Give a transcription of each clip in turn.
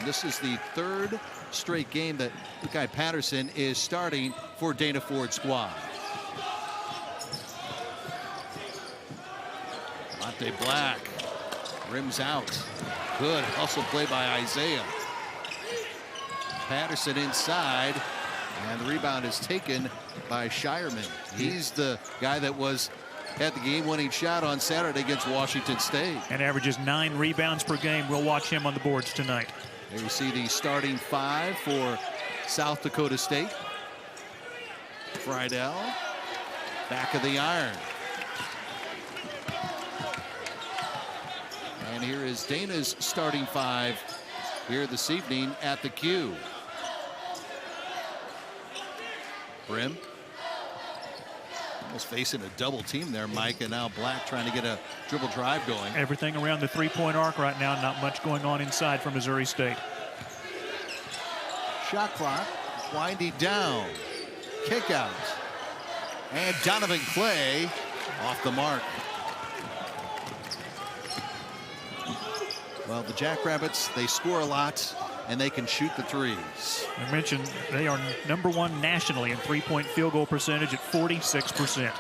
This is the third straight game that Guy Patterson is starting for Dana Ford's squad. Monte Black rims out. Good hustle play by Isaiah. Patterson inside, and the rebound is taken by Shireman. He's the guy that had the game-winning shot on Saturday against Washington State. And averages 9 rebounds per game. We'll watch him on the boards tonight. There you see the starting 5 for South Dakota State. Friedel, back of the iron. And here is Dana's starting 5 here this evening at the Q. Brim. Almost facing a double team there, Mike, and now Black trying to get a dribble drive going. Everything around the three-point arc right now, not much going on inside for Missouri State. Shot clock winding down. Kick out. And Donovan Clay off the mark. Well, the Jackrabbits, they score a lot, and they can shoot the threes. I mentioned they are #1 nationally in three-point field goal percentage at 46%.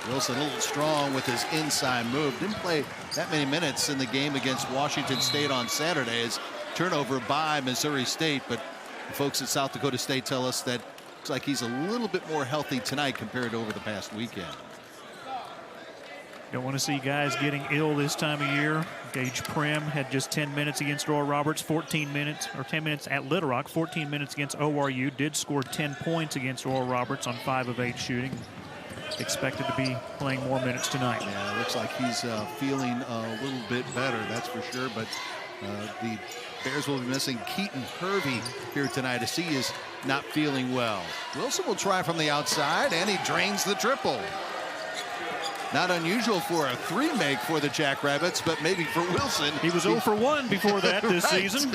Wilson a little strong with his inside move. Didn't play that many minutes in the game against Washington State on Saturday. As turnover by Missouri State, but the folks at South Dakota State tell us that looks like he's a little bit more healthy tonight compared to over the past weekend. Don't want to see guys getting ill this time of year. Gage Prim had just 10 minutes against Oral Roberts, 10 minutes at Little Rock, 14 minutes against ORU. Did score 10 points against Oral Roberts on 5 of 8 shooting. Expected to be playing more minutes tonight. Yeah, it looks like he's feeling a little bit better, that's for sure. But the Bears will be missing Keaton Hervey here tonight as he is not feeling well. Wilson will try from the outside, and he drains the triple. Not unusual for a 3 make for the Jackrabbits, but maybe for Wilson. He was 0 for 1 before that this season.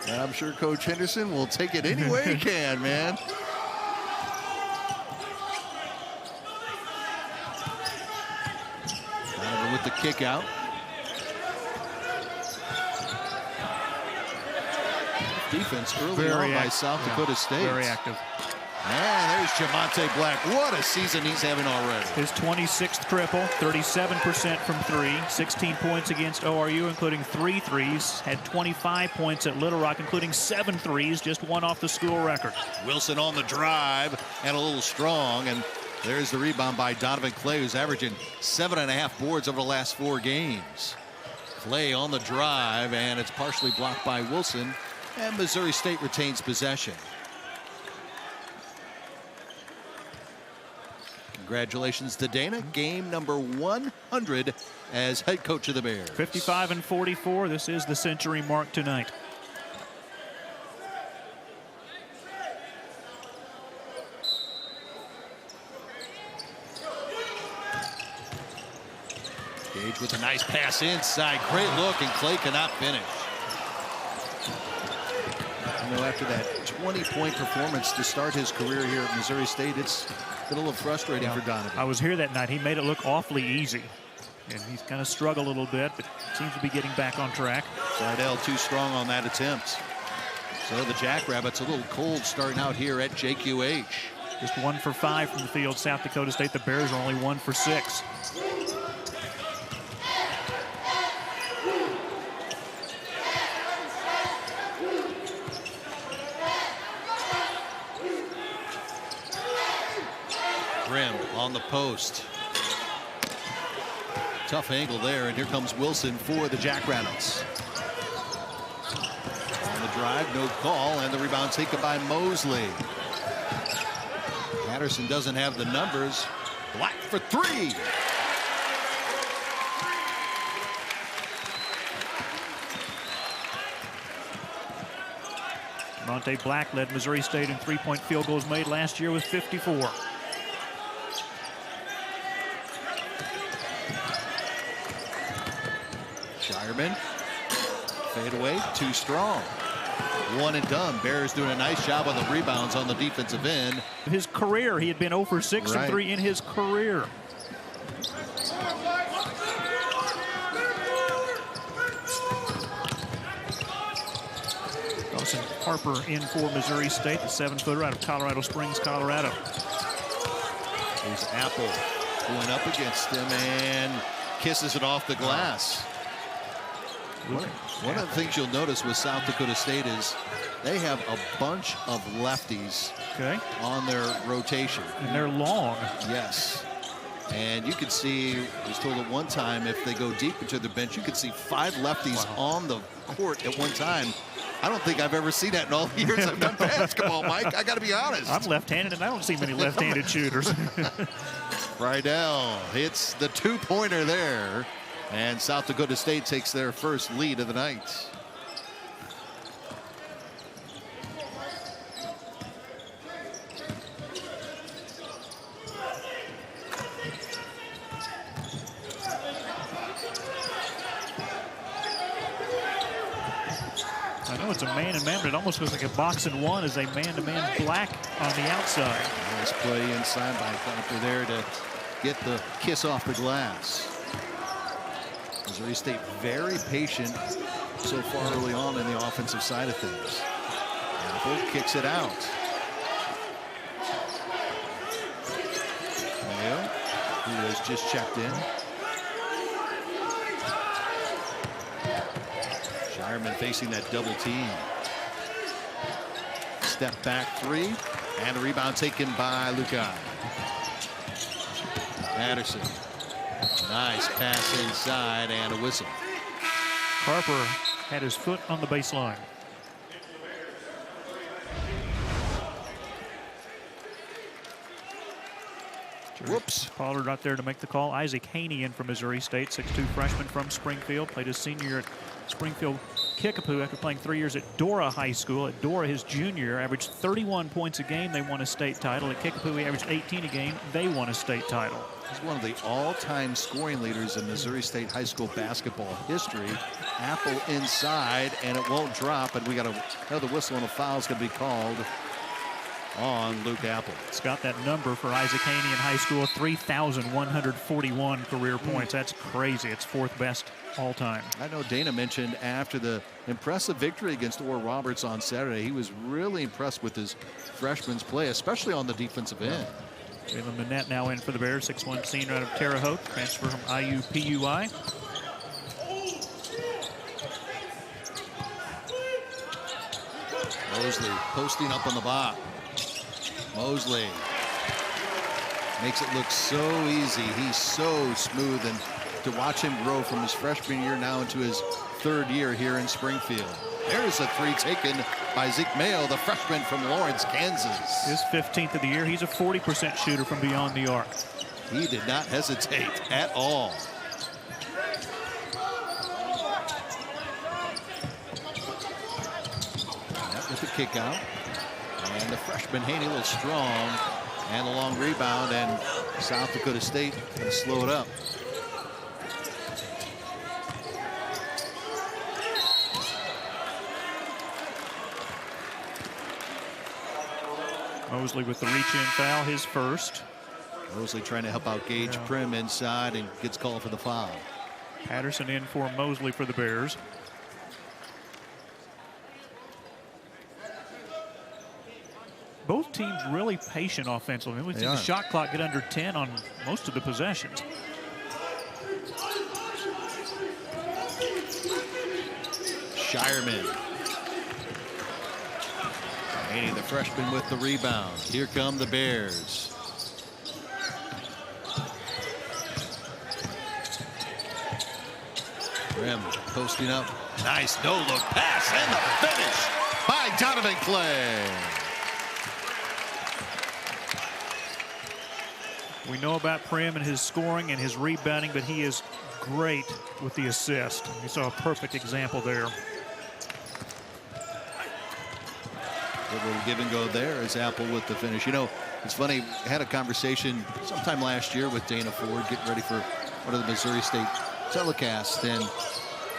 And I'm sure Coach Henderson will take it any way he can, man. Donovan with the kick out. Defense early on by South Dakota State. Very active. And there's Jamonte Black. What a season he's having already. His 26th triple, 37% from 3, 16 points against ORU, including 3 threes. Had 25 points at Little Rock, including 7 threes, just 1 off the school record. Wilson on the drive and a little strong. And there's the rebound by Donovan Clay, who's averaging 7.5 boards over the last 4 games. Clay on the drive, and it's partially blocked by Wilson. And Missouri State retains possession. Congratulations to Dana. Game number 100 as head coach of the Bears. 55-44. This is the century mark tonight. Gage with a nice pass inside. Great look, and Clay cannot finish. You know, after that 20-point performance to start his career here at Missouri State, it's been a little frustrating for Donovan. I was here that night. He made it look awfully easy. And he's kind of struggled a little bit, but seems to be getting back on track. Friedel too strong on that attempt. So the Jackrabbits a little cold starting out here at JQH. Just 1 for 5 from the field. South Dakota State, the Bears are only 1 for 6. Brim on the post. Tough angle there, and here comes Wilson for the Jackrabbits. On the drive, no call, and the rebound taken by Mosley. Patterson doesn't have the numbers. Black for 3. Monte Black led Missouri State in three-point field goals made last year with 54. Shireman, fade away, too strong. 1 and done. Bears doing a nice job on the rebounds on the defensive end. His career, he had been 0 for 6 from 3 in his career. Madison Harper in for Missouri State, the 7-footer out of Colorado Springs, Colorado. There's Apple going up against him and kisses it off the glass. One of the things you'll notice with South Dakota State is they have a bunch of lefties on their rotation. And they're long. Yes. And you can see, I was told at one time, if they go deep into the bench, you can see 5 lefties on the court at one time. I don't think I've ever seen that in all the years I've done basketball, Mike. I got to be honest. I'm left-handed, and I don't see many left-handed shooters. Rydell hits the 2-pointer there, and South Dakota State takes their first lead of the night. I know it's a man-to-man, but it almost looks like a box-and-one as a man-to-man black on the outside. Nice play inside by Cooper there to get the kiss off the glass. Missouri State very patient so far early on in the offensive side of things. Apple kicks it out. Mayo, who has just checked in. Shireman facing that double team. Step back 3, and a rebound taken by Lukai. Patterson. Nice pass inside and a whistle. Harper had his foot on the baseline. Whoops. Pollard out there to make the call. Isaac Haney in from Missouri State, 6'2" freshman from Springfield. Played his senior year at Springfield Kickapoo after playing 3 years at Dora High School. At Dora, his junior year, averaged 31 points a game. They won a state title. At Kickapoo, he averaged 18 a game. They won a state title. He's one of the all-time scoring leaders in Missouri State high school basketball history. Apple inside, and it won't drop. And we got another whistle, and a foul is going to be called on Luke Apple. It's got that number for Isaac Haney in high school, 3,141 career points. That's crazy. It's 4th best all time. I know Dana mentioned after the impressive victory against Oral Roberts on Saturday, he was really impressed with his freshman's play, especially on the defensive end. Jalen Manette now in for the Bears, 6'1" senior out of Terre Haute, transfer from IUPUI. Mosley posting up on the block. Mosley makes it look so easy. He's so smooth, and to watch him grow from his freshman year now into his 3rd year here in Springfield. There's a 3 taken by Zeke Mayo, the freshman from Lawrence, Kansas. His 15th of the year. He's a 40% shooter from beyond the arc. He did not hesitate at all. That with the kick out. And the freshman Haney a little strong, and a long rebound, and South Dakota State can slow it up. Mosley with the reach-in foul, his first. Mosley trying to help out Gage Prim inside and gets called for the foul. Patterson in for Mosley for the Bears. Both teams really patient offensively. We've seen the shot clock get under 10 on most of the possessions. Shireman. Haney, the freshman, with the rebound. Here come the Bears. Grimm posting up. Nice no-look pass, and the finish by Donovan Clay. We know about Prim and his scoring and his rebounding, but he is great with the assist. You saw a perfect example there. A little give and go there as Apple with the finish. You know, it's funny, I had a conversation sometime last year with Dana Ford getting ready for one of the Missouri State telecasts, and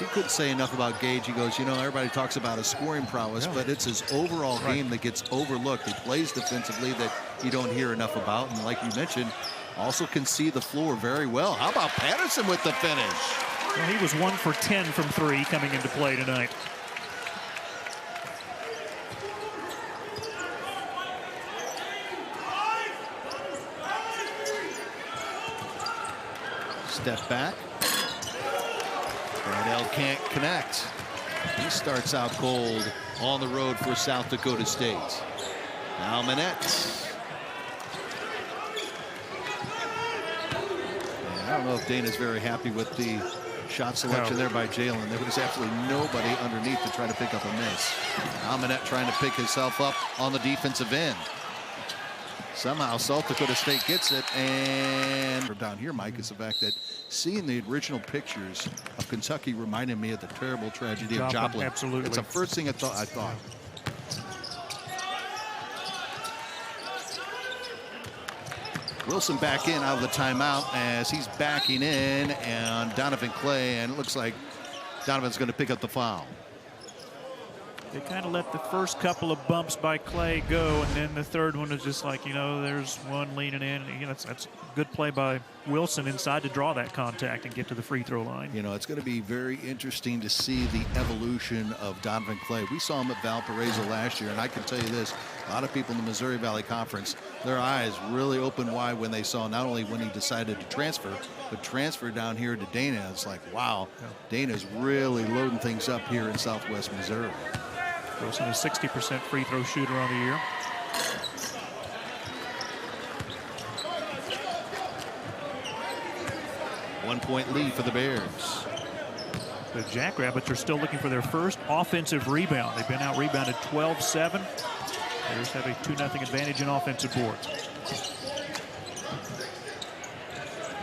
he couldn't say enough about Gage. He goes, you know, everybody talks about his scoring prowess, but it's his overall game that gets overlooked. He plays defensively that you don't hear enough about, and like you mentioned, also can see the floor very well. How about Patterson with the finish? Well, he was 1 for 10 from 3 coming into play tonight. Step back. Bradell can't connect. He starts out cold on the road for South Dakota State. Now Manette. I don't know if Dana's very happy with the shot selection there by Jalen. There was absolutely nobody underneath to try to pick up a miss. Now Manette trying to pick himself up on the defensive end. Somehow South Dakota State gets it, and down here, Mike, is the fact that seeing the original pictures of Kentucky reminded me of the terrible tragedy of Joplin. Absolutely. It's the first thing I thought. Wilson back in out of the timeout as he's backing in, and Donovan Clay, and it looks like Donovan's going to pick up the foul. They kind of let the first couple of bumps by Clay go, and then the third one is just like, there's one leaning in. That's a good play by Wilson inside to draw that contact and get to the free throw line. It's going to be very interesting to see the evolution of Donovan Clay. We saw him at Valparaiso last year, and I can tell you this, a lot of people in the Missouri Valley Conference, their eyes really opened wide when they saw not only when he decided to transfer, but transfer down here to Dana. It's like, wow, Dana's really loading things up here in Southwest Missouri. Wilson is 60% free throw shooter on the year. One-point lead for the Bears. The Jackrabbits are still looking for their first offensive rebound. They've been out-rebounded 12-7. Bears have a 2-0 advantage in offensive boards.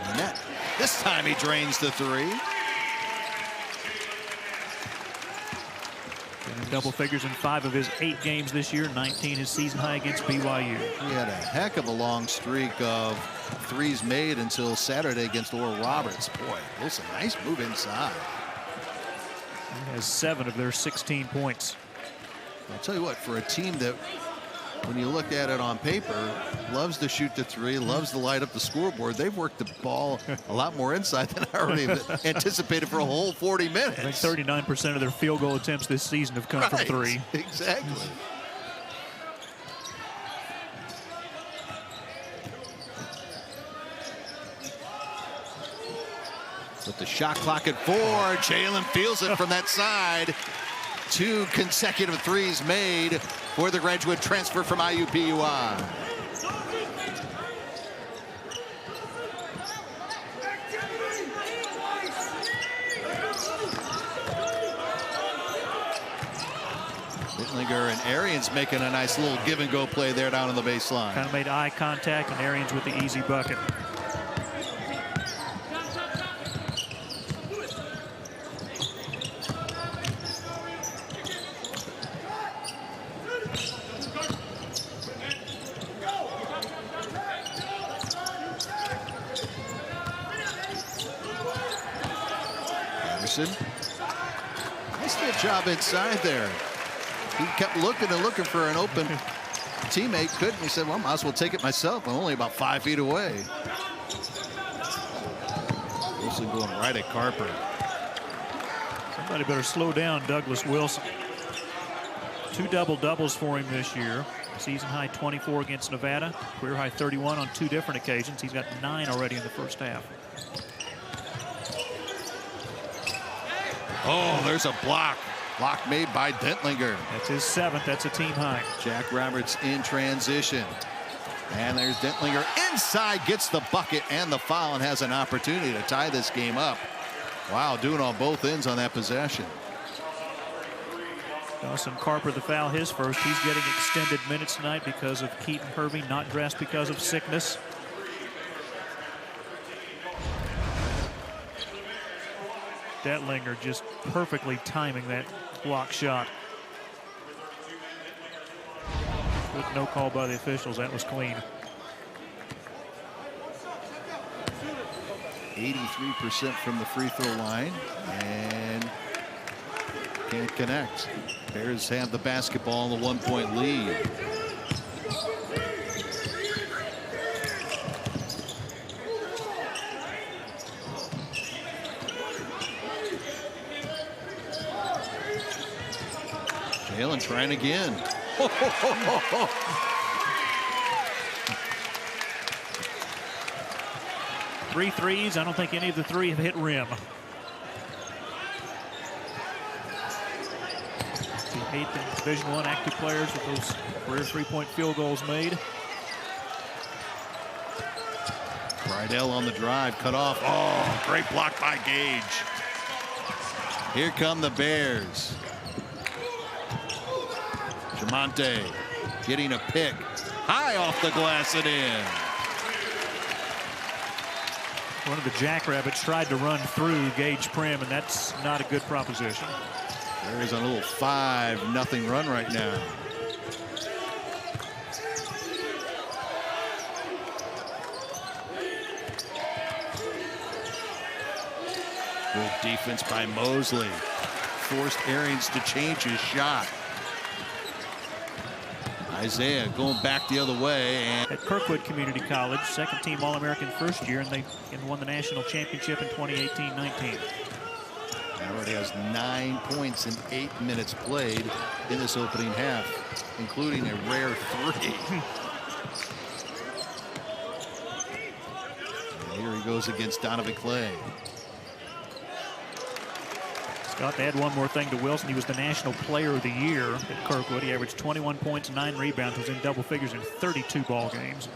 Manette. This time he drains the three. In double figures in 5 of his 8 games this year, 19 his season high against BYU. He had a heck of a long streak of threes made until Saturday against Oral Roberts. Boy, this is a nice move inside. He has 7 of their 16 points. I'll tell you what, for a team that, when you look at it on paper, loves to shoot the three, loves to light up the scoreboard, they've worked the ball a lot more inside than I already anticipated for a whole 40 minutes. I think 39% of their field goal attempts this season have come from 3. Exactly. With the shot clock at 4, Jalen feels it from that side. 2 consecutive threes made for the graduate transfer from IUPUI. Whitlinger and Arians making a nice little give and go play there down on the baseline. Kind of made eye contact, and Arians with the easy bucket. Nice little job inside there. He kept looking and looking for an open teammate. Couldn't. He said, well, I might as well take it myself. I'm only about 5 feet away. Wilson going right at Carper. Somebody better slow down Douglas Wilson. 2 double-doubles for him this year. Season high 24 against Nevada. Career high 31 on 2 different occasions. He's got 9 already in the first half. Oh, there's a block. Block made by Dentlinger. That's his 7th. That's a team high. Jack Roberts in transition. And there's Dentlinger inside, gets the bucket and the foul, and has an opportunity to tie this game up. Wow, doing on both ends on that possession. Dawson Carper, the foul, his first. He's getting extended minutes tonight because of Keaton Hervey not dressed because of sickness. Dentlinger just perfectly timing that block shot. With no call by the officials, that was clean. 83% from the free throw line, and can't connect. Bears have the basketball in the 1-point lead. Jalen trying again. 3 threes. I don't think any of the 3 have hit rim. The 8th in Division I active players with those career 3-point field goals made. Rydell on the drive, cut off. Oh, great block by Gage. Here come the Bears. Jamonte getting a pick. High off the glass and in. One of the Jackrabbits tried to run through Gage Prim, and that's not a good proposition. Bears on a little 5-0 run right now. Good defense by Mosley. Forced Arians to change his shot. Isaiah going back the other way. And at Kirkwood Community College, second-team All-American first year, and they won the national championship in 2018-19. already has 9 points in 8 minutes played in this opening half, including a rare 3. And here he goes against Donovan Clay. Scott, to add one more thing to Wilson, he was the National Player of the Year at Kirkwood. He averaged 21 points, 9 rebounds, was in double figures in 32 ball games.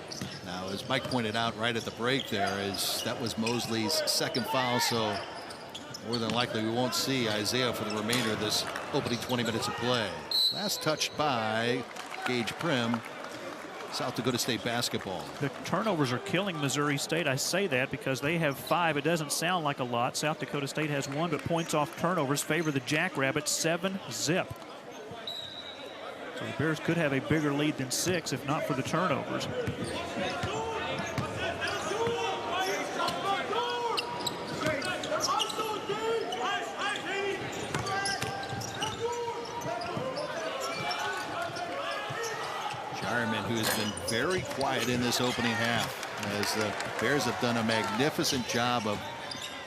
Now, as Mike pointed out right at the break there, that was Mosley's second foul, so more than likely we won't see Isaiah for the remainder of this opening 20 minutes of play. Last touched by Gage Prim, South Dakota State basketball. The turnovers are killing Missouri State. I say that because they have 5. It doesn't sound like a lot. South Dakota State has 1, but points off turnovers favor the Jackrabbits 7-0. So the Bears could have a bigger lead than 6 if not for the turnovers. Who has been very quiet in this opening half, as the Bears have done a magnificent job of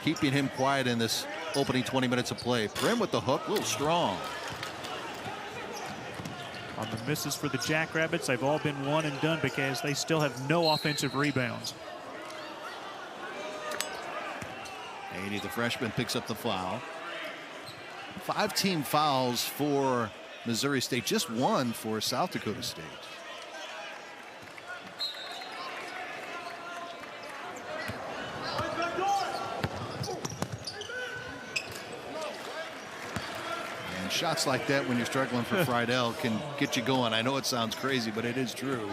keeping him quiet in this opening 20 minutes of play. Prim with the hook, a little strong. On the misses for the Jackrabbits, they've all been one and done because they still have no offensive rebounds. 80, the freshman, picks up the foul. 5 team fouls for Missouri State, just 1 for South Dakota State. Shots like that when you're struggling for Friedel can get you going. I know it sounds crazy, but it is true.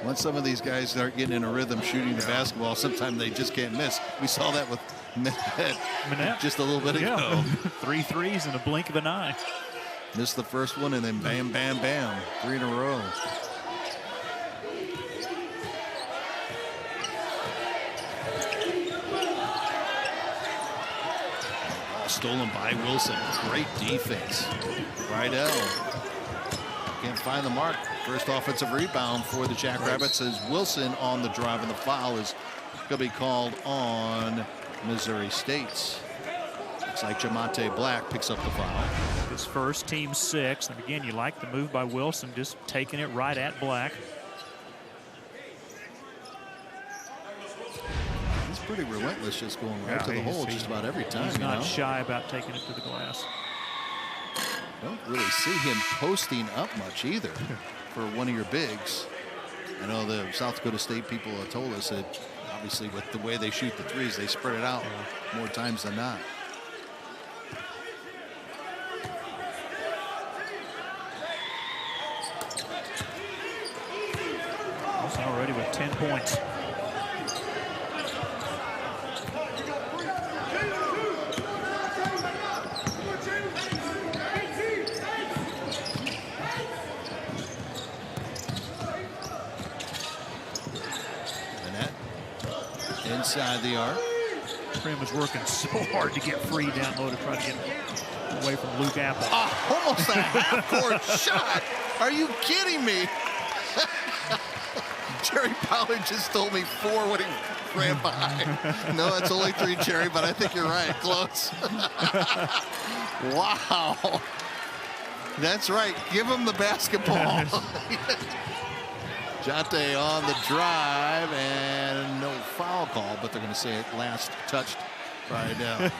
Once some of these guys start getting in a rhythm shooting the basketball, sometimes they just can't miss. We saw that with Manette just a little bit ago. 3 threes in a blink of an eye. Missed the first one and then bam, bam, bam. 3 in a row. Stolen by Wilson. Great defense. Friedel can't find the mark. First offensive rebound for the Jackrabbits as Wilson on the drive, and the foul is going to be called on Missouri State. Looks like Jamonte Black picks up the foul. His first, team 6. And again, you like the move by Wilson, just taking it right at Black. Pretty relentless, just going right to the hole just about every time. He's not shy about taking it to the glass. Don't really see him posting up much either for one of your bigs. I know the South Dakota State people have told us that obviously with the way they shoot the threes, they spread it out more times than not. He's already with 10 points. Inside the arc. Prim is working so hard to get free down low to try to get away from Luke Apple. Almost a half-court shot. Are you kidding me? Jerry Pollard just told me 4 when he ran by. No, it's only 3, Jerry, but I think you're right. Close. Wow. That's right. Give him the basketball. Jonte on the drive, and no foul call, but they're going to say it last touched Rydell.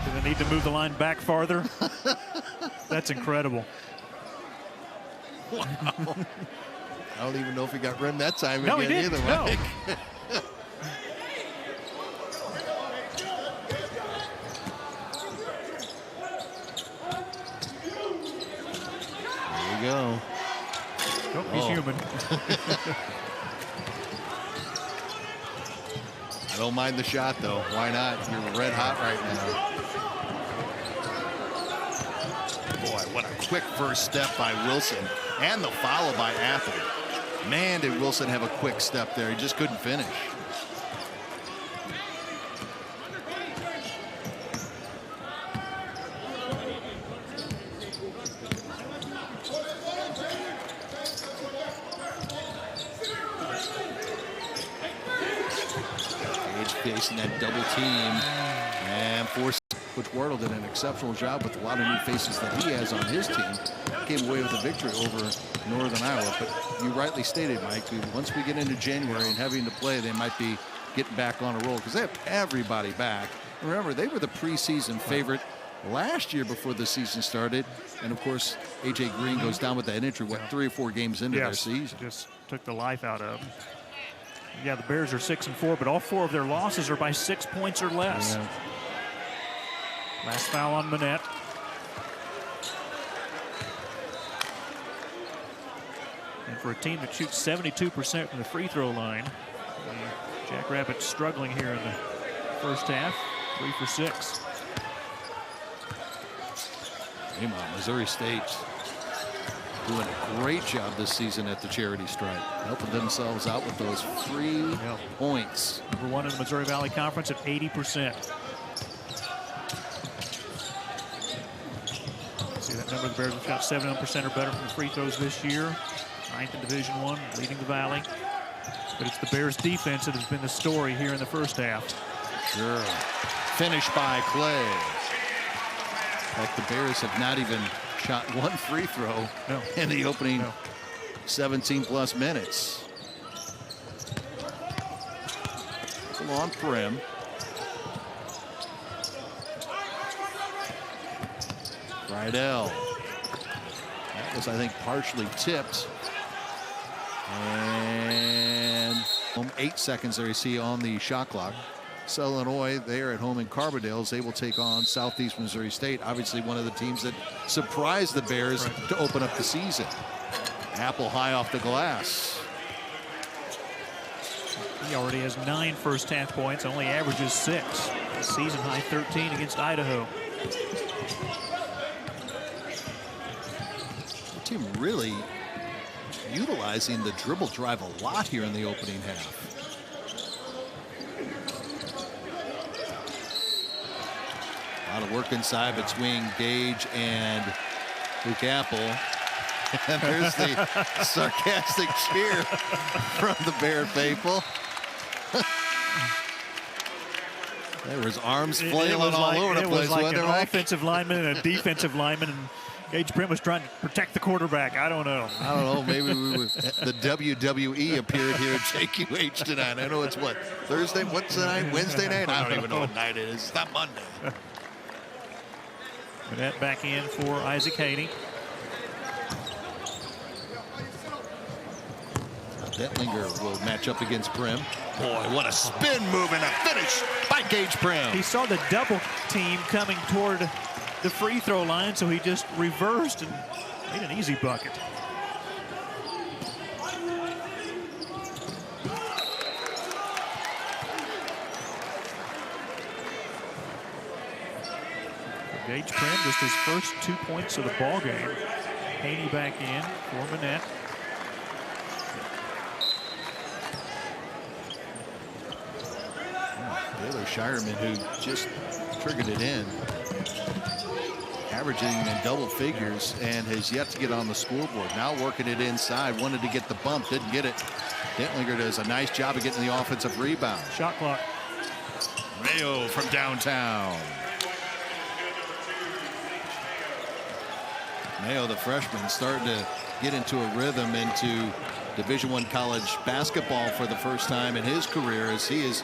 Do they need to move the line back farther? That's incredible. Wow. I don't even know if he got rimmed that time No, again he didn't. either. No. Mike. There we go. Oh, he's human. I don't mind the shot, though. Why not? You're red hot right now. Boy, what a quick first step by Wilson. And the follow by Apple. Man, did Wilson have a quick step there. He just couldn't finish. Facing that double team, and forced Coach Wardle did an exceptional job with a lot of new faces that he has on his team. Came away with a victory over Northern Iowa. But you rightly stated, Mike, once we get into January and having to play, they might be getting back on a roll because they have everybody back. Remember, they were the preseason favorite last year before the season started, and of course A.J. Green goes down with that injury. What, 3 or 4 games into their season? Just took the life out of them. Yeah, the Bears are 6-4, but all 4 of their losses are by 6 points or less. Yeah. Last foul on Manette. And for a team that shoots 72% from the free throw line, the Jackrabbits struggling here in the first half. 3 for 6. Missouri State doing a great job this season at the charity stripe, helping themselves out with those free points. Number 1 in the Missouri Valley Conference at 80%. See that number? The Bears have shot 71% or better from the free throws this year. 9th in Division I, leading the Valley. But it's the Bears defense that has been the story here in the first half. Sure. Finished by Clay. Like the Bears have not even shot 1 free throw in the opening 17+ minutes. Still on Prim. Rydell. That was, I think, partially tipped. And 8 seconds there you see on the shot clock. So Illinois, they are at home in Carbondale. They will take on Southeast Missouri State. Obviously one of the teams that surprised the Bears to open up the season. Apple high off the glass. He already has 9 first half points, only averages 6. Season high 13 against Idaho. The team really utilizing the dribble drive a lot here in the opening half. A lot of work inside between Gage and Luke Apple. And there's the sarcastic cheer from the Bear faithful. There was arms flailing all over the place. It was like an offensive lineman and a defensive lineman, and Gage Prim was trying to protect the quarterback. I don't know. Maybe the WWE appeared here at JQH tonight. I know it's what, Thursday? What's the night? Wednesday night? I don't even know what night it is. It's not Monday. Manette back in for Isaac Haney. Detlinger will match up against Prim. Boy, what a spin move and a finish by Gage Prim. He saw the double team coming toward the free throw line, so he just reversed and made an easy bucket. Gage Prim, just his first 2 points of the ball game. Haney back in for Manette. Baylor Shireman, who just triggered it in, averaging in double figures and has yet to get on the scoreboard. Now working it inside, wanted to get the bump, didn't get it. Detlinger does a nice job of getting the offensive rebound. Shot clock. Mayo from downtown. Mayo, the freshman, starting to get into a rhythm and to Division I college basketball for the first time in his career, as he has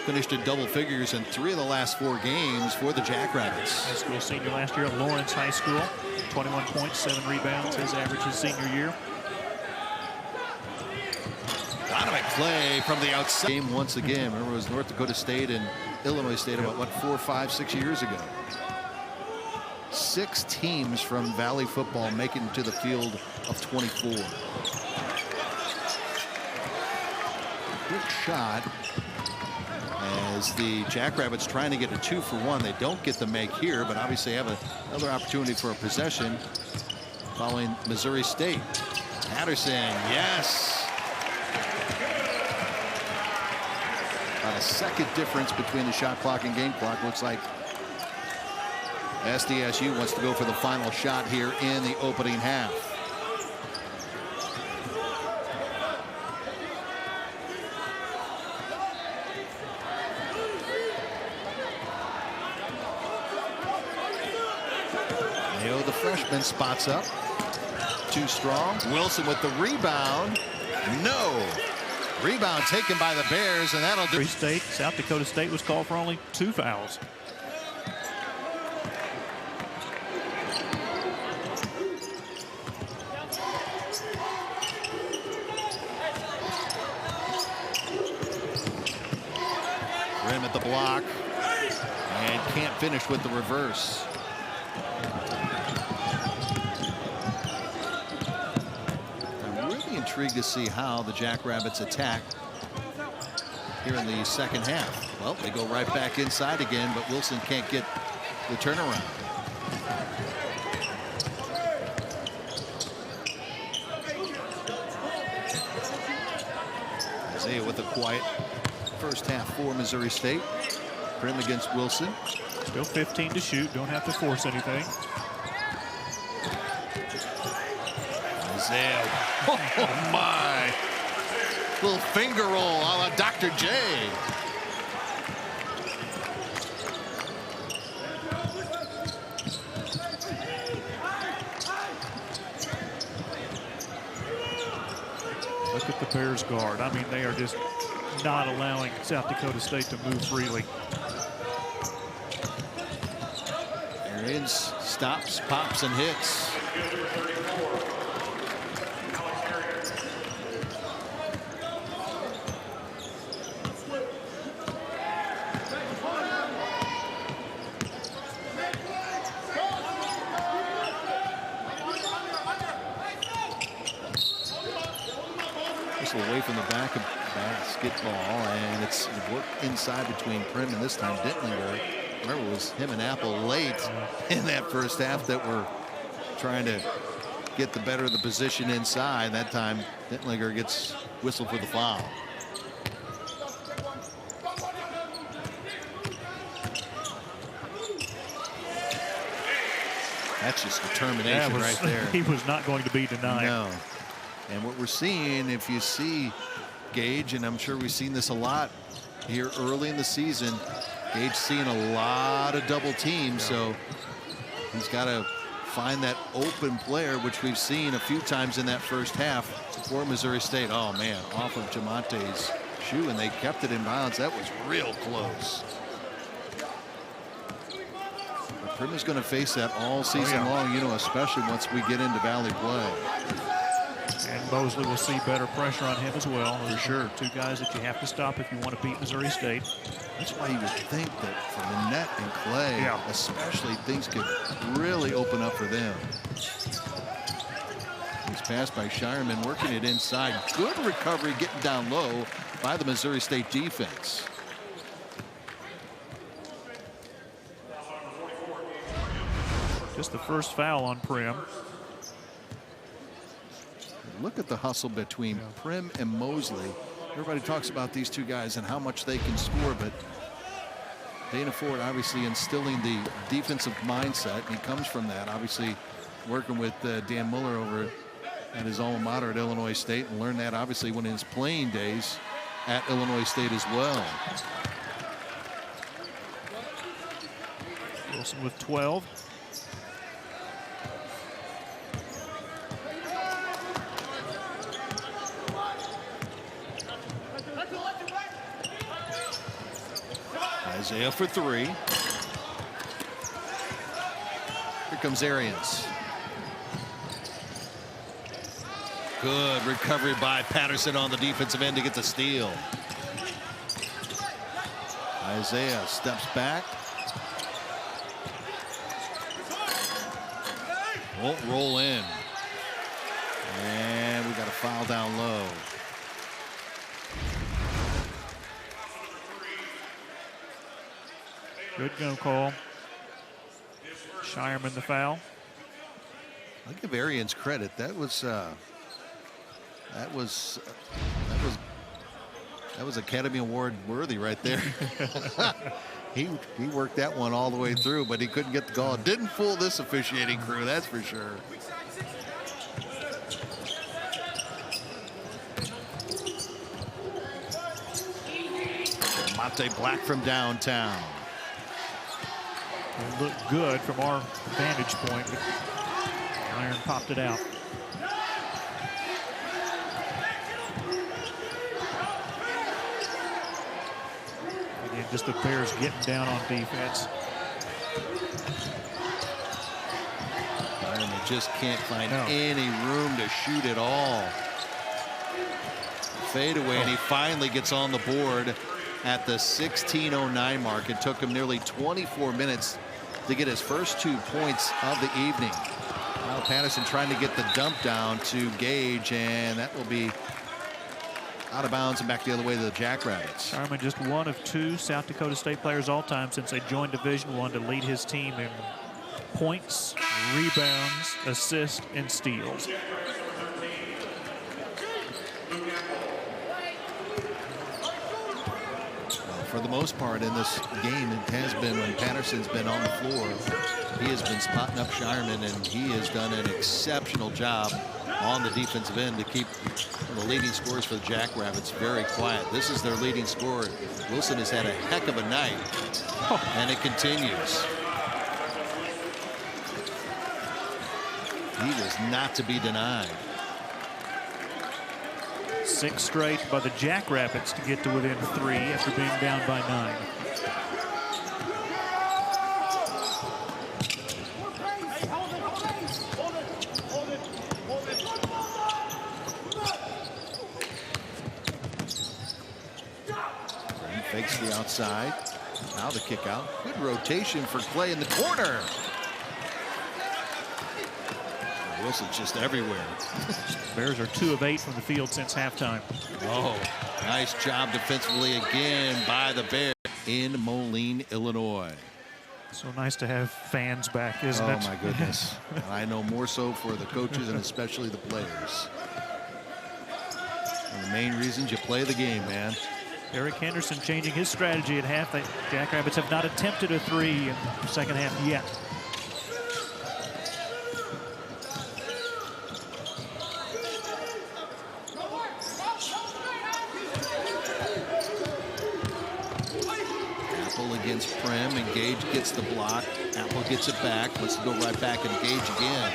finished in double figures in 3 of the last 4 games for the Jackrabbits. High school senior last year at Lawrence High School. 21 points, 7 rebounds, his average his senior year. Donovan Clay from the outside. Game once again. Remember, it was North Dakota State and Illinois State about, what, 4, 5, 6 years ago. 6 teams from Valley football making it to the field of 24. Quick shot as the Jackrabbits trying to get a 2-for-1. They don't get the make here, but obviously have another opportunity for a possession following Missouri State. Patterson, yes. About a second difference between the shot clock and game clock. Looks like SDSU wants to go for the final shot here in the opening half. The freshman spots up. Too strong. Wilson with the rebound. No. Rebound taken by the Bears, and that'll do. State, South Dakota State was called for only 2 fouls. Rim at the block, and can't finish with the reverse. Intrigued to see how the Jackrabbits attack here in the second half. Well, they go right back inside again, but Wilson can't get the turnaround. Isaiah with a quiet first half for Missouri State. Prim against Wilson. Still 15 to shoot. Don't have to force anything. Isaiah. Oh my. Little finger roll a la Dr. J. Look at the Bears guard. I mean, they are just not allowing South Dakota State to move freely. Arians stops, pops, and hits. Away from the back of basketball, and it's work inside between Prim and this time Dittlinger. Remember, it was him and Apple late in that first half that were trying to get the better of the position inside. That time Dittlinger gets whistled for the foul. That's just determination right there. He was not going to be denied. No. And what we're seeing, if you see Gage, and I'm sure we've seen this a lot here early in the season, Gage seeing a lot of double teams, so he's got to find that open player, which we've seen a few times in that first half for Missouri State. Oh man, off of Jamonte's shoe, and they kept it in bounds. That was real close. But Prim is going to face that all season long, you know, especially once we get into Valley play. And Mosley will see better pressure on him as well. For sure. 2 guys that you have to stop if you want to beat Missouri State. That's why you would think that for Lynette and Clay, especially, things could really open up for them. He's passed by Shireman, working it inside. Good recovery, getting down low by the Missouri State defense. Just the first foul on Prim. Look at the hustle between Prim and Mosley. Everybody talks about these 2 guys and how much they can score, but Dana Ford obviously instilling the defensive mindset. He comes from that, obviously working with Dan Muller over at his alma mater at Illinois State, and learned that obviously when in his playing days at Illinois State as well. Wilson with 12. Isaiah for three. Here comes Arians. Good recovery by Patterson on the defensive end to get the steal. Isaiah steps back. Won't roll in. And we got a foul down low. Good no call. Shireman the foul. I'll give Arians credit. That was Academy Award worthy right there. he worked that one all the way through, but he couldn't get the call. Didn't fool this officiating crew, that's for sure. Monte Black from downtown. It looked good from our vantage point, but Iron popped it out. Again, just the Bears getting down on defense. Iron just can't find any room to shoot at all. Fade away, and he finally gets on the board at the 16:09 mark. It took him nearly 24 minutes to get his first 2 points of the evening. Now Patterson trying to get the dump down to Gage, and that will be out of bounds and back the other way to the Jackrabbits. Sharman just one of 2 South Dakota State players all time since they joined Division I to lead his team in points, rebounds, assists, and steals. For the most part in this game, it has been when Patterson's been on the floor. He has been spotting up Shireman, and he has done an exceptional job on the defensive end to keep the leading scorers for the Jackrabbits very quiet. This is their leading scorer. Wilson has had a heck of a night, and it continues. He was not to be denied. 6 straight by the Jackrabbits to get to within 3 after being down by 9. He fakes the outside. Now the kick out. Good rotation for Clay in the corner. Wilson's just everywhere. Bears are 2 of 8 from the field since halftime. Oh, nice job defensively again by the Bears in Moline, Illinois. So nice to have fans back, isn't it? Oh, my goodness. I know more so for the coaches and especially the players. One of the main reasons you play the game, man. Eric Henderson changing his strategy at half. The Jackrabbits have not attempted a 3 in the second half yet. Against Prem, and Gage gets the block. Apple gets it back, wants to go right back and Gage again.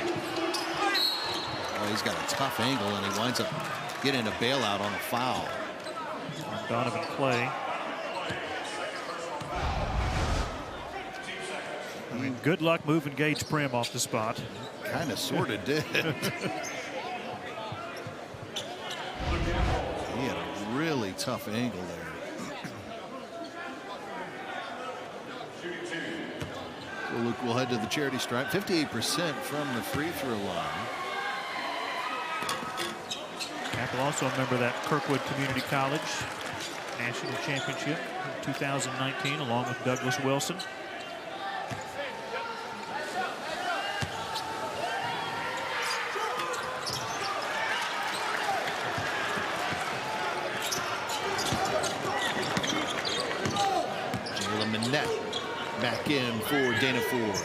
Oh, he's got a tough angle, and he winds up getting a bailout on a foul. Donovan Clay. I mean, good luck moving Gage Prim off the spot. Kind of sort of did. He had a really tough angle there. So Luke will head to the charity stripe. 58% from the free throw line. Apple also a member of that Kirkwood Community College National Championship in 2019 along with Douglas Wilson. Jalen Minette back in for Dana Ford.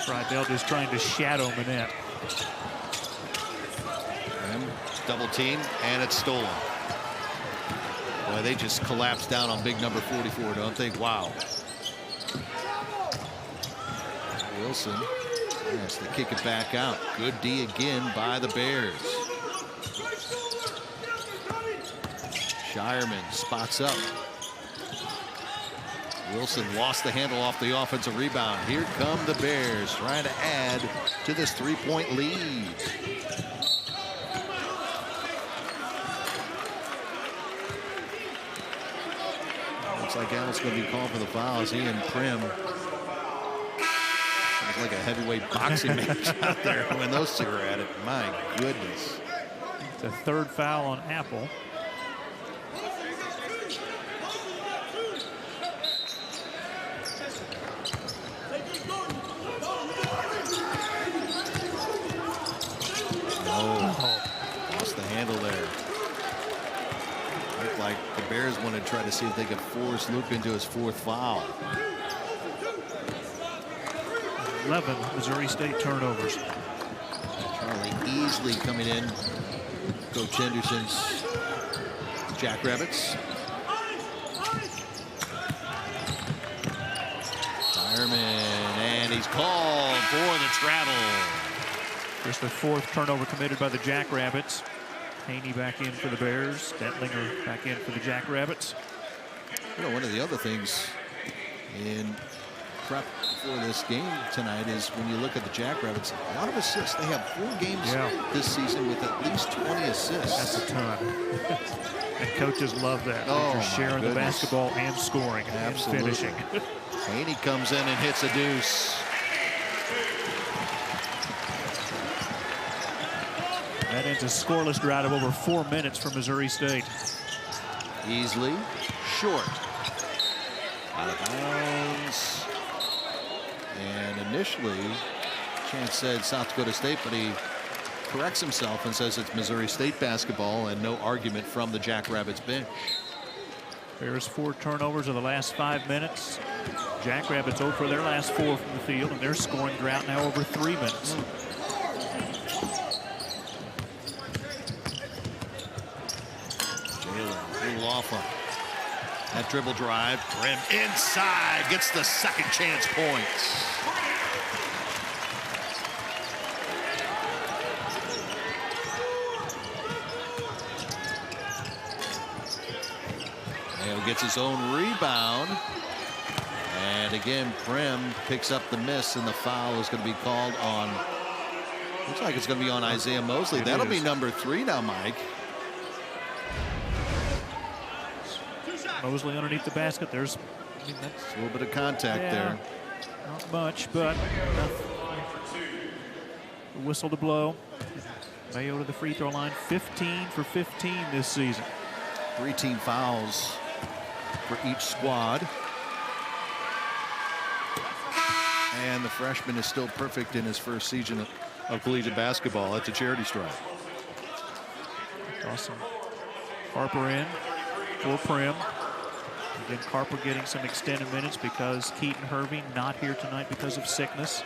Rydell just trying to shadow Minette. And double team, and it's stolen. Boy, they just collapsed down on big number 44, don't they? Wow. Wilson Yes, they kick it back out. Good D again by the Bears. Shireman spots up. Wilson lost the handle off the offensive rebound. Here come the Bears trying to add to this 3-point lead. Looks like Allen's going to be called for the fouls. He and Prim. It's like a heavyweight boxing match out there when those two are at it. My goodness. It's a third foul on Apple. Lost the handle there. Looked like the Bears wanted to try to see if they could force Luke into his 4th foul. 11 Missouri State turnovers. Charlie Easley coming in. Coach Henderson's Jackrabbits. Fireman, and he's called for the travel. Just the 4th turnover committed by the Jackrabbits. Haney back in for the Bears. Detlinger back in for the Jackrabbits. You know, one of the other things in prep for this game tonight is when you look at the Jackrabbits, a lot of assists. They have 4 games this season with at least 20 assists. That's a ton. And coaches love that. Oh, You're sharing the basketball and scoring and finishing. Haney comes in and hits a deuce. That ends a scoreless drought of over 4 minutes for Missouri State. Easley, short. Out of bounds. And initially, Chance said South Dakota State, but he corrects himself and says it's Missouri State basketball, and no argument from the Jackrabbits bench. Bears 4 turnovers of the last 5 minutes. Jackrabbits 0 for their last 4 from the field, and their scoring drought now over 3 minutes. Off on that dribble drive. Prim inside, gets the second chance points. Mayo gets his own rebound. And again, Prim picks up the miss, and the foul is going to be called on. Looks like it's going to be on Isaiah Mosley. That'll be number 3 now, Mike. Mosley underneath the basket. There's That's a little bit of contact there. Not much, but enough. Whistle to blow. Mayo to the free throw line. 15 for 15 this season. 3 team fouls for each squad. And the freshman is still perfect in his first season of collegiate basketball. That's a charity stripe. Awesome. Harper in for Prim. Again, Harper getting some extended minutes because Keaton Hervey not here tonight because of sickness.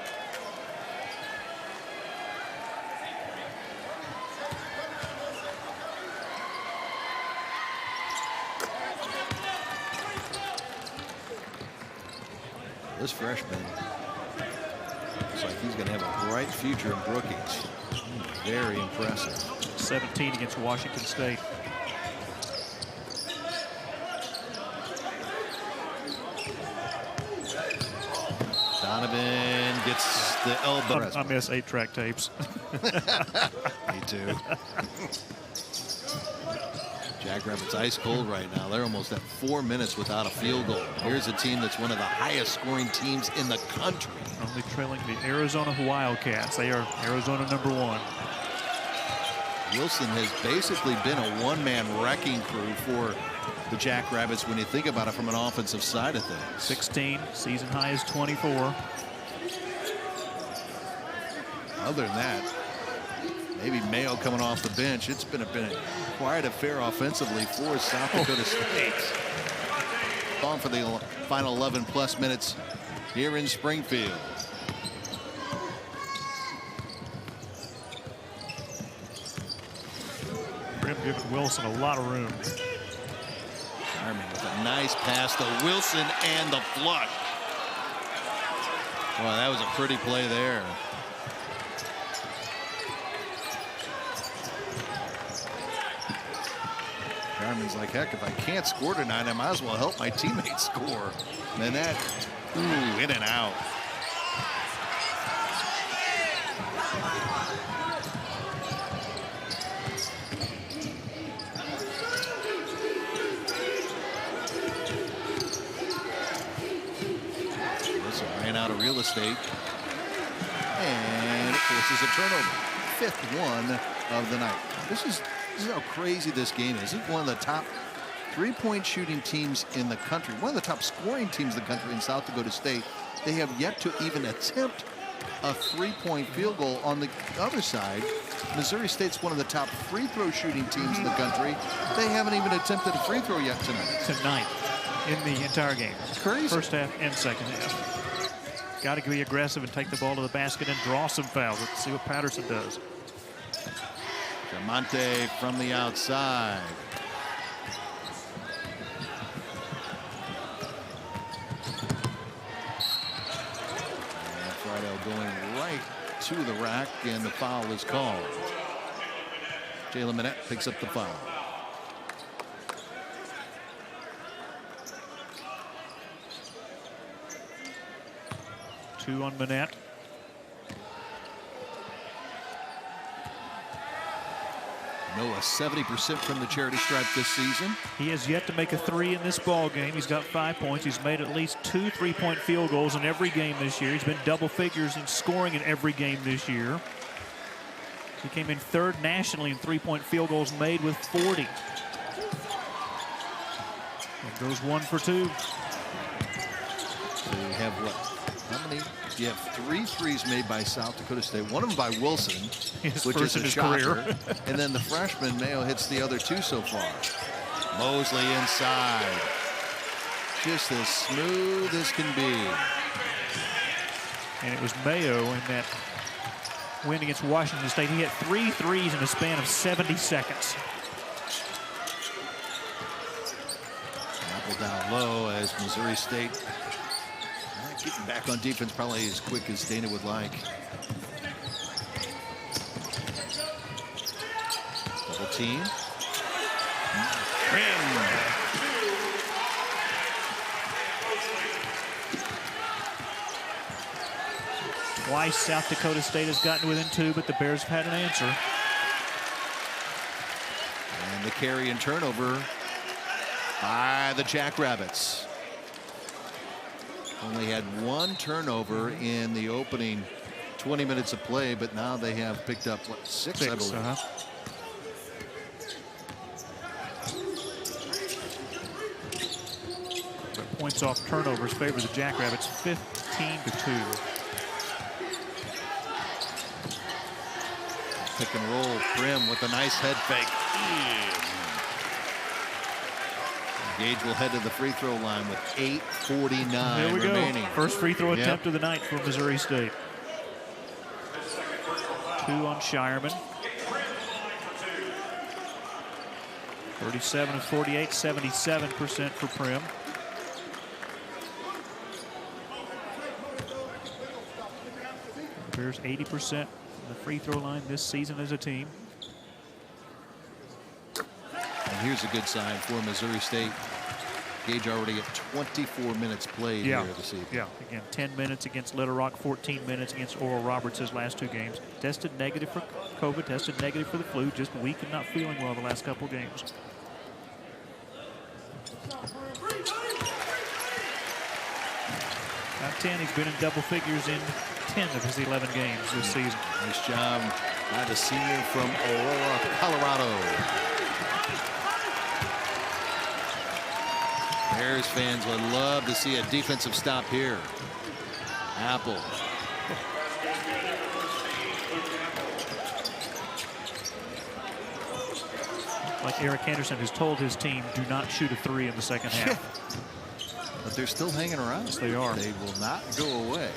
This freshman looks like he's going to have a bright future in Brookings. Very impressive. 17 against Washington State. Donovan gets the elbow. I miss 8-track tapes. Me too. Jackrabbits ice cold right now. They're almost at 4 minutes without a field goal. Here's a team that's one of the highest scoring teams in the country. Only trailing the Arizona Wildcats. They are Arizona #1. Wilson has basically been a one-man wrecking crew for the Jackrabbits when you think about it from an offensive side of things. 16, season high is 24. Other than that, maybe Mayo coming off the bench. It's been a quiet affair offensively for South Dakota State. On for the final 11+ minutes here in Springfield. Prim giving Wilson a lot of room. Fireman with a nice pass to Wilson and the flush. Boy, that was a pretty play there. Garmin's like, heck, if I can't score tonight, I might as well help my teammates score. And that, ooh, in and out. This ran out of real estate. And it forces a turnover. 5th one of the night. This is how crazy this game is. This is one of the top three-point shooting teams in the country. One of the top scoring teams in the country in South Dakota State. They have yet to even attempt a three-point field goal. On the other side, Missouri State's one of the top free throw shooting teams in the country. They haven't even attempted a free throw yet tonight. Tonight, in the entire game. It's crazy. First half and second half. Got to be aggressive and take the ball to the basket and draw some fouls. Let's see what Patterson does. Diamante from the outside. And Friedel going right to the rack, and the foul is called. Jalen Minette picks up the foul. Two on Minette. Noah 70% from the charity stripe this season. He has yet to make a three in this ball game. He's got 5 points. He's made at least 2 3-point field goals in every game this year. He's been double figures in scoring in every game this year. He came in 3rd nationally in 3-point field goals made with 40. It goes 1 for 2. So you have what? How many? You have 3 threes made by South Dakota State. One of them by Wilson, which is a shocker. And then the freshman, Mayo, hits the other 2 so far. Mosley inside. Just as smooth as can be. And it was Mayo in that win against Washington State. He hit 3 threes in a span of 70 seconds. Apple down low as Missouri State not getting back on defense probably as quick as Dana would like. Double team. Rim. Twice South Dakota State has gotten within 2, but the Bears have had an answer. And the carry and turnover by the Jackrabbits. Only had 1 turnover in the opening 20 minutes of play, but now they have picked up, what, 6, I believe. But points off turnovers favor the Jackrabbits 15-2. Pick and roll, Prim with a nice head fake. Gage will head to the free throw line with 8:49 remaining. Go. First free throw attempt of the night for Missouri State. 2 on Shireman. 37 of 48, 77% for Prim. Bears 80% from the free throw line this season as a team. And here's a good sign for Missouri State. Gage already at 24 minutes played here this evening. Yeah, again, 10 minutes against Little Rock, 14 minutes against Oral Roberts his last 2 games. Tested negative for COVID, tested negative for the flu, just weak and not feeling well the last couple games. Got 10, he's been in double figures in 10 of his 11 games this season. Nice job by the senior from Aurora, Colorado. Bears fans would love to see a defensive stop here. Apple. Like Eric Henderson has told his team, do not shoot a 3 in the second half. But they're still hanging around. Yes, they are. They will not go away.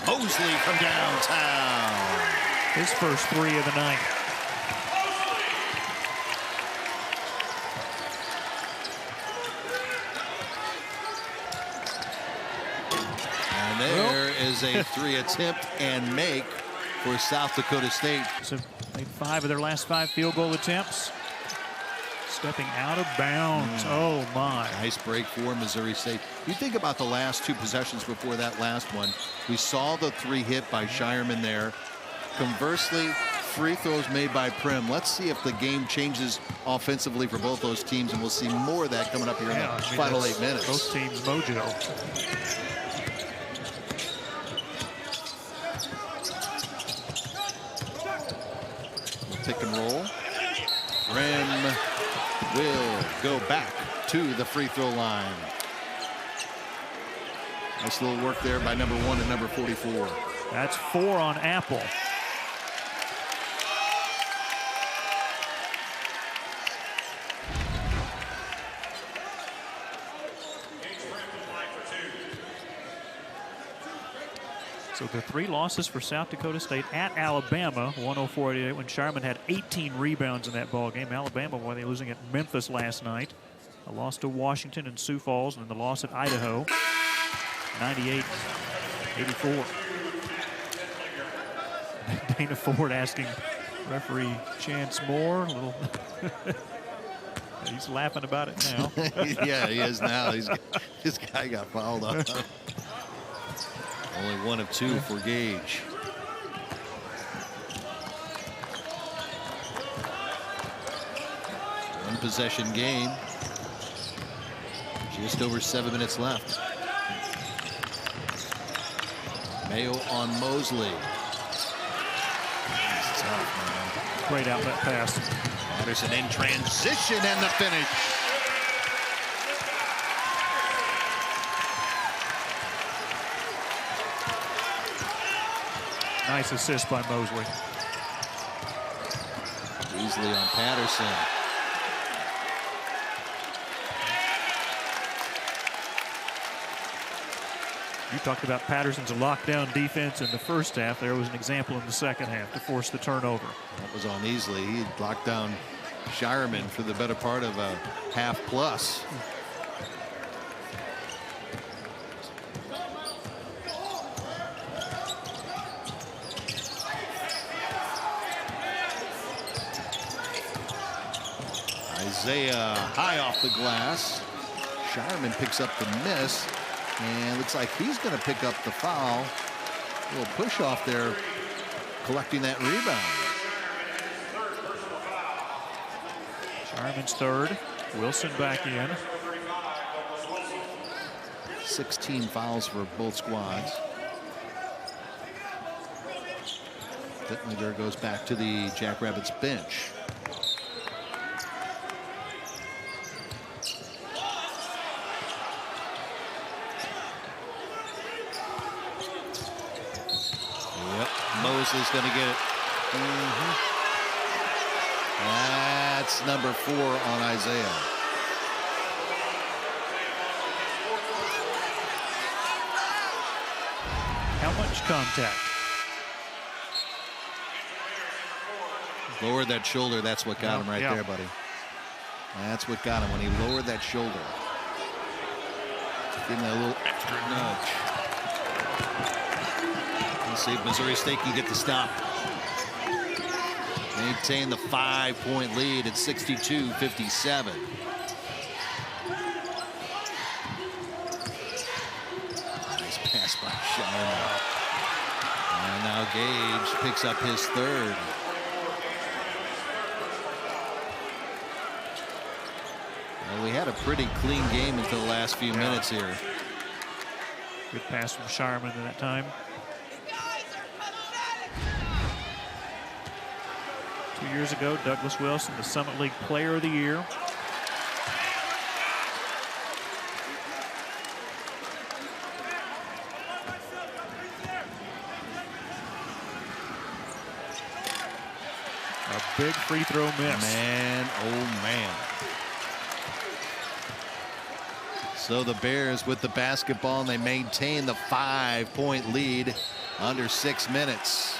Mosley from downtown. His first 3 of the night. And there is a 3 attempt and make for South Dakota State. So made 5 of their last 5 field goal attempts. Stepping out of bounds. Oh, my. Nice break for Missouri State. You think about the last 2 possessions before that last one. We saw the 3 hit by Shireman there. Conversely, free throws made by Prim. Let's see if the game changes offensively for both those teams, and we'll see more of that coming up here in the final 8 minutes. Both teams mojo. Pick and roll. Prim will go back to the free throw line. Nice little work there by number 1 and number 44. That's 4 on Apple. So the 3 losses for South Dakota State at Alabama, 104-88, when Shireman had 18 rebounds in that ball game. Alabama, while they losing at Memphis last night. A loss to Washington and Sioux Falls, and then the loss at Idaho, 98-84. Dana Ford asking referee Chance Moore. He's laughing about it now. Yeah, he is now. This guy got fouled up. Only 1 of 2 for Gage. One possession game. Just over 7 minutes left. Mayo on Mosley. That's tough, man. Great outlet pass. Patterson in transition and the finish. Nice assist by Mosley. Easily on Patterson. You talked about Patterson's lockdown defense in the first half. There was an example in the second half to force the turnover. That was on Easley. He locked down Shireman for the better part of a half plus. Isaiah high off the glass. Shireman picks up the miss, and looks like he's going to pick up the foul. A little push off there, collecting that rebound. Shireman's third. Wilson back in. 16 fouls for both squads. Dittlinger goes back to the Jackrabbits bench. Mosley's going to get it. That's number 4 on Isaiah. How much contact? Lowered that shoulder. That's what got him right there, buddy. That's what got him when he lowered that shoulder. Give him a little extra nudge. Let's see if Missouri State can get the stop. Maintain the 5-point lead at 62-57. Nice pass by Shireman. And now Gage picks up his third. Well, we had a pretty clean game until the last few minutes here. Good pass from Shireman at that time. 2 years ago, Douglas Wilson, the Summit League Player of the Year. A big free throw miss. Man, oh man. So the Bears with the basketball, and they maintain the 5-point lead under 6 minutes.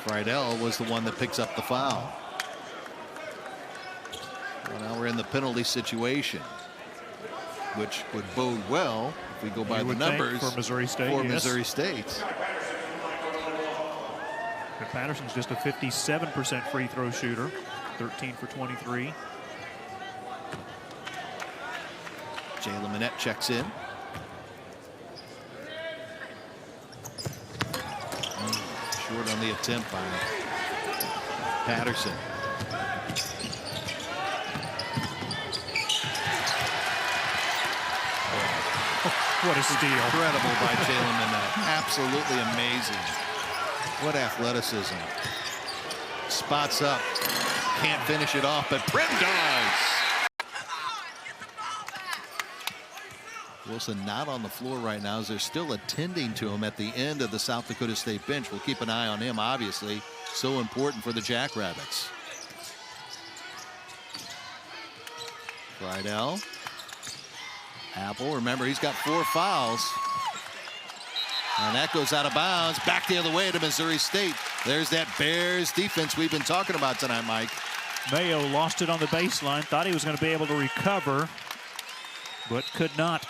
Friedel was the one that picks up the foul. Well, now we're in the penalty situation, which would bode well if we go by the numbers for Missouri State. For Missouri State. But Patterson's just a 57% free throw shooter, 13 for 23. Jalen Minette checks in. Short on the attempt by Patterson. What a steal. Incredible by Jalen Minette. Absolutely amazing. What athleticism. Spots up. Can't finish it off, but Prim does. Wilson not on the floor right now as they're still attending to him at the end of the South Dakota State bench. We'll keep an eye on him, obviously. So important for the Jackrabbits. Friedel. Apple, remember, he's got 4 fouls. And that goes out of bounds. Back the other way to Missouri State. There's that Bears defense we've been talking about tonight, Mike. Mayo lost it on the baseline. Thought he was going to be able to recover, but could not.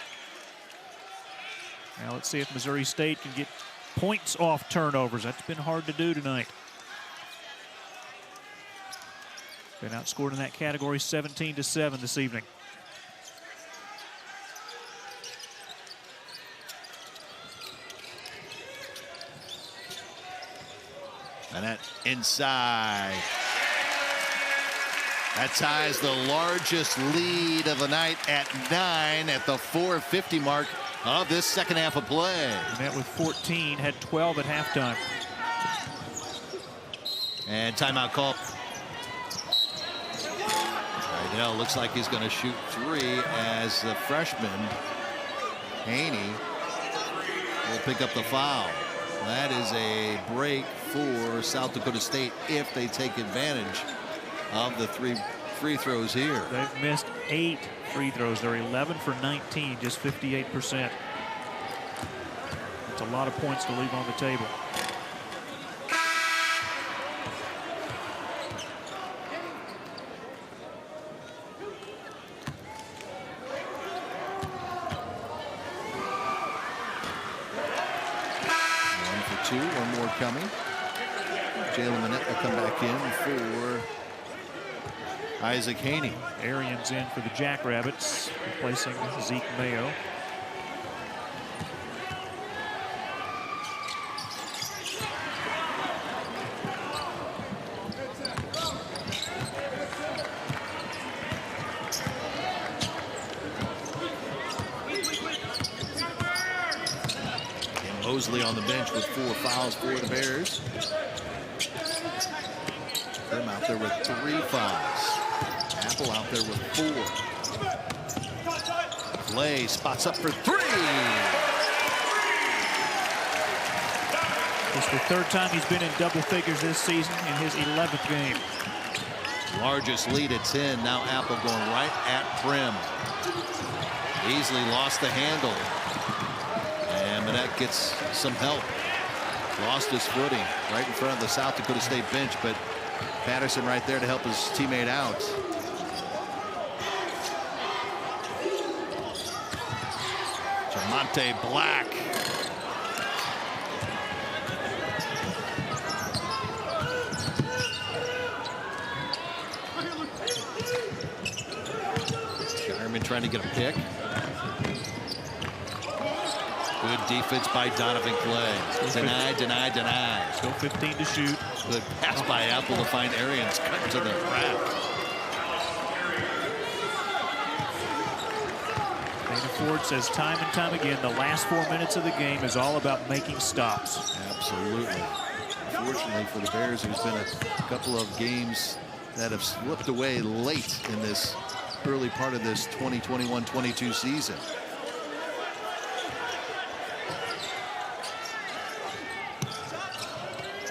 Now let's see if Missouri State can get points off turnovers. That's been hard to do tonight. Been outscored in that category 17-7 this evening. And that inside. That ties the largest lead of the night at 9 at the 4:50 mark of this second half of play. Met with 14, had 12 at halftime. And timeout call. Friedel looks like he's going to shoot 3 as the freshman Haney will pick up the foul. That is a break for South Dakota State if they take advantage of the 3 free throws here. They've missed 8 free throws. They're 11 for 19, just 58%. It's a lot of points to leave on the table. One more coming. Jalen Minette will come back in for Isaac Haney. Arians in for the Jackrabbits, replacing Zeke Mayo. Mosley on the bench with 4 fouls for the Bears. Them out there with 3 fouls. Apple out there with 4. Clay spots up for 3. It's the 3rd time he's been in double figures this season in his 11th game. Largest lead at 10. Now Apple going right at Prim. Easily lost the handle. And Minette gets some help. Lost his footing right in front of the South Dakota State bench, but Patterson right there to help his teammate out. Jamonte Black. Shireman trying to get a pick. Good defense by Donovan Clay. Deny, deny, deny. Still 15 to shoot. Good pass by Apple to find Arians cut to the rack. Dana Ford says time and time again, the last 4 minutes of the game is all about making stops. Absolutely. Unfortunately for the Bears, there's been a couple of games that have slipped away late in this early part of this 2021-22 season.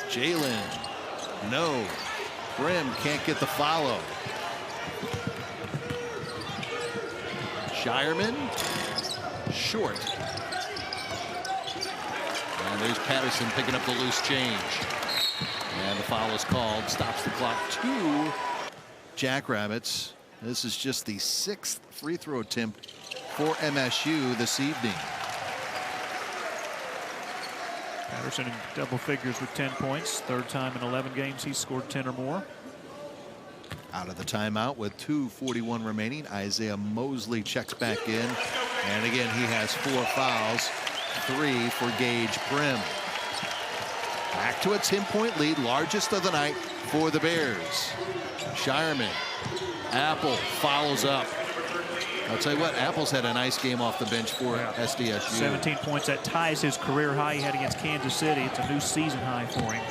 Jalen, no. Prim can't get the follow. Shireman, short. And there's Patterson picking up the loose change. And the foul is called, stops the clock. 2 Jackrabbits. This is just the 6th free throw attempt for MSU this evening. Patterson in double figures with 10 points. 3rd time in 11 games he's scored 10 or more. Out of the timeout with 2:41 remaining. Isaiah Mosley checks back in. And again, he has 4 fouls, 3 for Gage Prim. Back to a 10-point lead, largest of the night for the Bears. Shireman. Apple follows up. I'll tell you what, Apple's had a nice game off the bench for SDSU. 17 points. That ties his career high he had against Kansas City. It's a new season high for him.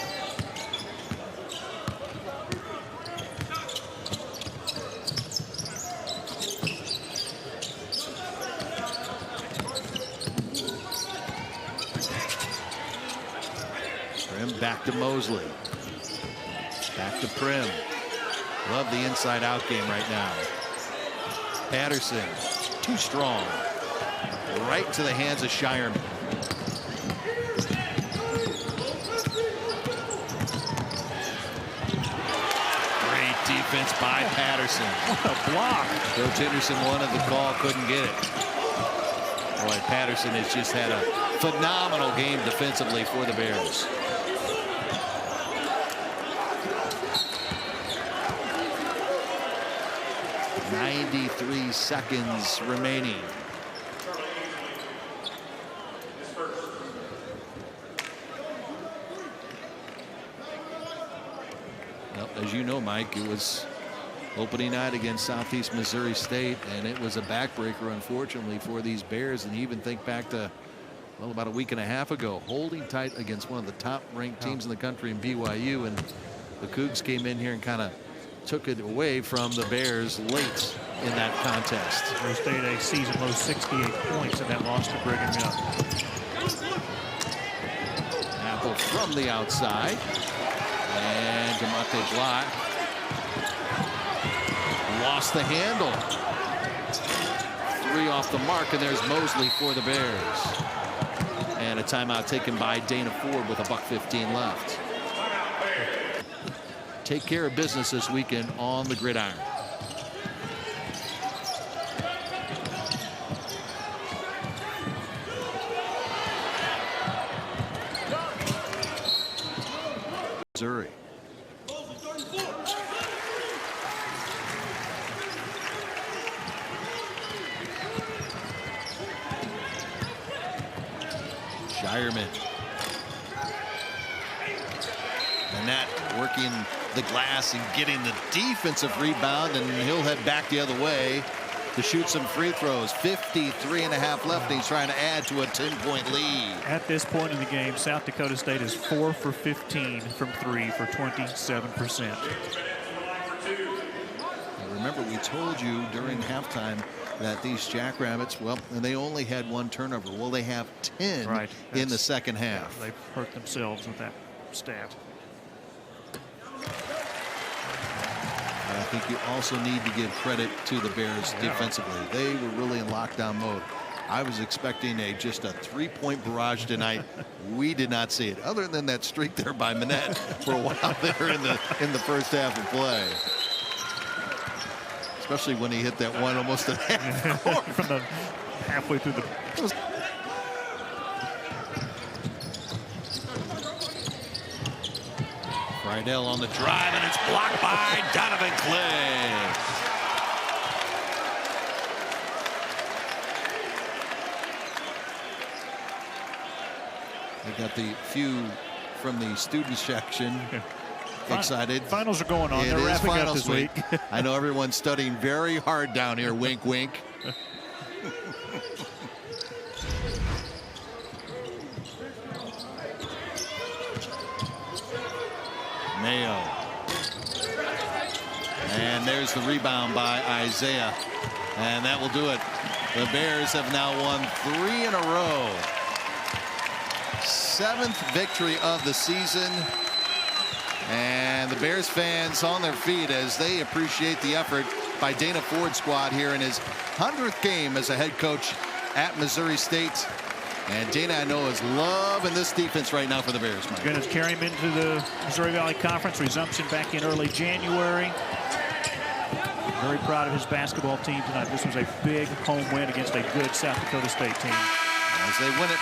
Prim back to Mosley. Back to Prim. Love the inside-out game right now. Patterson, too strong. Right to the hands of Shireman. Great defense by Patterson. What a block. Coach Henderson wanted the call, couldn't get it. Boy, Patterson has just had a phenomenal game defensively for the Bears. .93 seconds remaining. Well, as you know, Mike, it was opening night against Southeast Missouri State, and it was a backbreaker, unfortunately, for these Bears. And you even think back to, well, about a week and a half ago, holding tight against one of the top-ranked teams in the country in BYU, and the Cougs came in here and kind of took it away from the Bears late in that contest. They stayed a season low 68 points in that loss to Brigham Young. Apple from the outside. And DeMonte Black lost the handle. 3 off the mark, and there's Mosley for the Bears. And a timeout taken by Dana Ford with a $1:15 left. Take care of business this weekend on the gridiron. Missouri. Shireman. And that working the glass and getting the defensive rebound, and he'll head back the other way to shoot some free throws. 53.5 left, and he's trying to add to a 10-point lead. At this point in the game, South Dakota State is 4 for 15 from 3 for 27%. Remember, we told you during halftime that these Jackrabbits, well, and they only had 1 turnover. Well, they have 10 in the second half. They've hurt themselves with that stat. I think you also need to give credit to the Bears defensively. They were really in lockdown mode. I was expecting just a 3-point barrage tonight. We did not see it, other than that streak there by Manette for a while there in the first half of play. Especially when he hit that one almost at half court. From the halfway through the. Rydell on the drive, and it's blocked by Donovan Clay. We got the few from the student section excited. Finals are going on. They're wrapping up this week. I know everyone's studying very hard down here. Wink, wink. Mayo. And there's the rebound by Isaiah. And that will do it. The Bears have now won 3 in a row. 7th victory of the season. And the Bears fans on their feet as they appreciate the effort by Dana Ford's squad here in his 100th game as a head coach at Missouri State. And Dana, I know, is loving this defense right now for the Bears, Mike. Going to carry him into the Missouri Valley Conference. Resumption back in early January. Very proud of his basketball team tonight. This was a big home win against a good South Dakota State team. As they win it